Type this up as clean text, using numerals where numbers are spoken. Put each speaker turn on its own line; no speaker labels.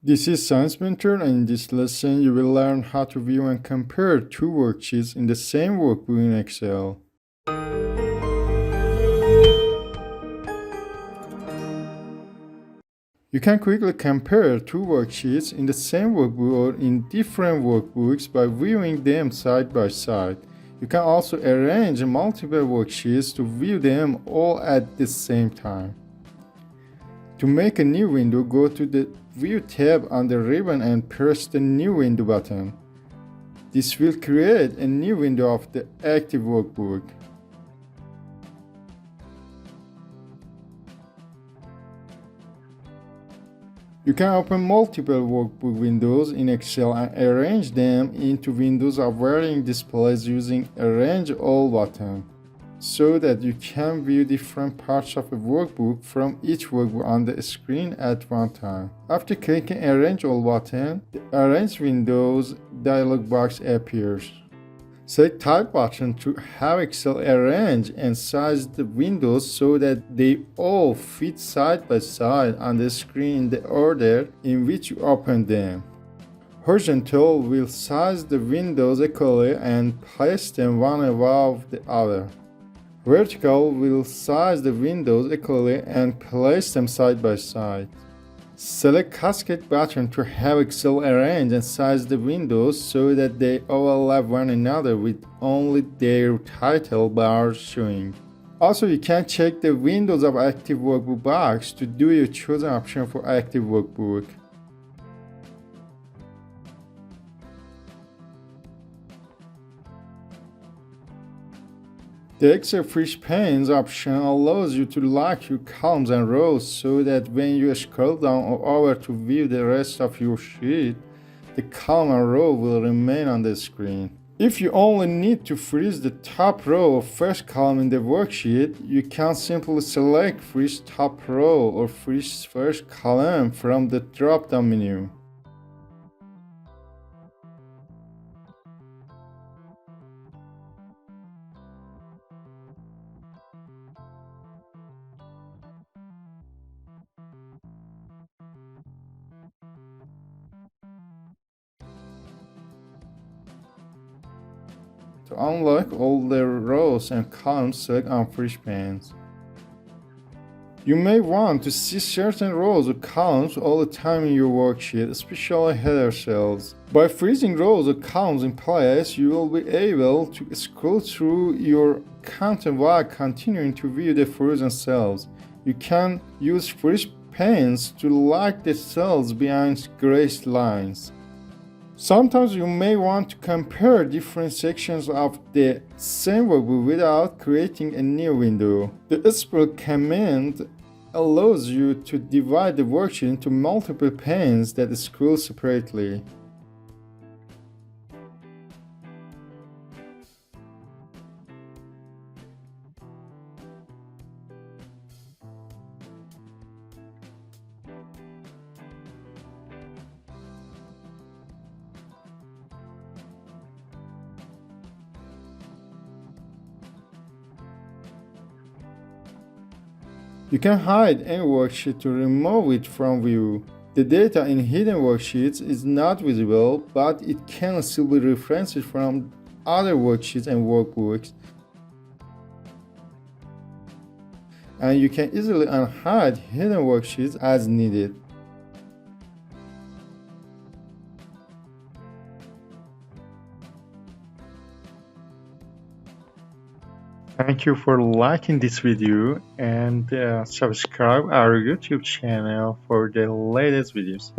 This is Science Mentor, and in this lesson, you will learn how to view and compare two worksheets in the same workbook in Excel. You can quickly compare two worksheets in the same workbook or in different workbooks by viewing them side by side. You can also arrange multiple worksheets to view them all at the same time. To make a new window, go to the View tab on the ribbon and press the New Window button. This will create a new window of the active workbook. You can open multiple workbook windows in Excel and arrange them into windows of varying displays using Arrange All button, so that you can view different parts of a workbook from each workbook on the screen at one time. After clicking Arrange All button, the Arrange Windows dialog box appears. Select Type button to have Excel arrange and size the windows so that they all fit side by side on the screen in the order in which you open them. Horizontal will size the windows equally and place them one above the other. Vertical will size the windows equally and place them side by side. Select Cascade button to have Excel arrange and size the windows so that they overlap one another with only their title bars showing. Also, you can check the Windows of Active Workbook box to do your chosen option for Active Workbook. The Excel Freeze Panes option allows you to lock your columns and rows so that when you scroll down or over to view the rest of your sheet, the column and row will remain on the screen. If you only need to freeze the top row or first column in the worksheet, you can simply select Freeze Top Row or Freeze First Column from the drop-down menu. To unlock all the rows and columns, select Unfreeze Panes. You may want to see certain rows or columns all the time in your worksheet, especially header cells. By freezing rows or columns in place, you will be able to scroll through your content while continuing to view the frozen cells. You can use freeze panes to lock the cells behind gray lines. Sometimes you may want to compare different sections of the same workbook without creating a new window. The split command allows you to divide the worksheet into multiple panes that scroll separately. You can hide any worksheet to remove it from view. The data in hidden worksheets is not visible, but it can still be referenced from other worksheets and workbooks. And you can easily unhide hidden worksheets as needed. Thank you for liking this video and subscribe our YouTube channel for the latest videos.